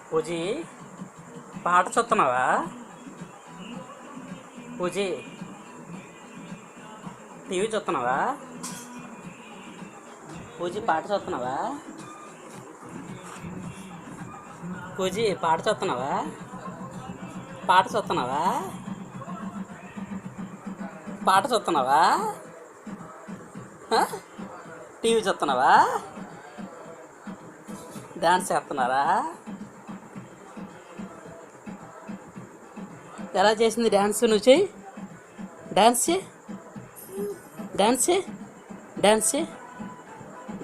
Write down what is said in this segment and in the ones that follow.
పూజీ పాట చూస్తున్నావా? పూజీ టీవీ చూస్తున్నావా? పూజీ పాట చూస్తున్నావా? పూజీ పాట చూస్తున్నావా? పాట చూస్తున్నావా? పాట చూస్తున్నావా? టీవీ చూస్తున్నావా? డాన్స్ చేస్తున్నారా? ఎలా చేసింది డ్యాన్స్? నువ్వు చెయ్యి, డ్యాన్స్ చేయి, డ్యాన్స్ చేయి, డ్యాన్స్ చేయి,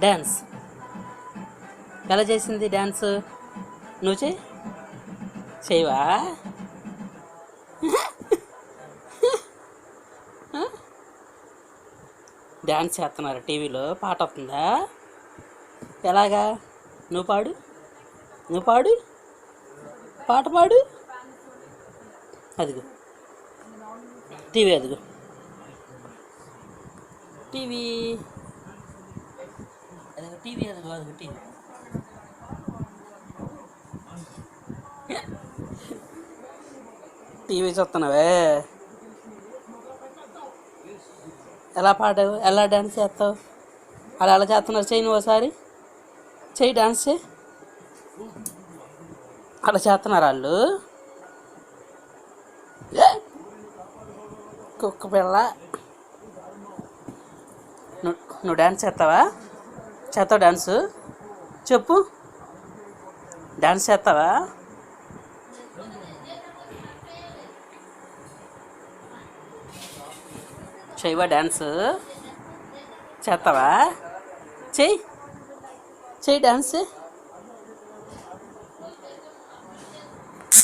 డ్యాన్స్. ఎలా చేసింది డ్యాన్స్? నువ్వు చెయ్యి, చేయవా? డ్యాన్స్ చేస్తున్నారు టీవీలో, పాట వస్తుందా? ఎలాగా? నువ్వు పాడు, నువ్వు పాడు, పాట పాడు. అదిగో టీవీ, అదిగో టీవీ, అదిగో టీవీ, అదిగో అదిగో టీవీ. టీవీ చూస్తున్నావే? ఎలా పాడావు? ఎలా డ్యాన్స్ చేస్తావు? అలా ఎలా చేస్తున్నారు? చెయ్యి, నువ్వు ఒకసారి చెయ్యి, డ్యాన్స్ చేయి. అలా చేస్తున్నారు వాళ్ళు. కుక్క పిల్ల, నువ్వు డ్యాన్స్ చేస్తావా? చేస్తావు డ్యాన్సు? చెప్పు, డ్యాన్స్ చేస్తావా? చేయవా డ్యాన్స్? చేస్తావా? చెయ్యి, చెయ్యి డ్యాన్స్.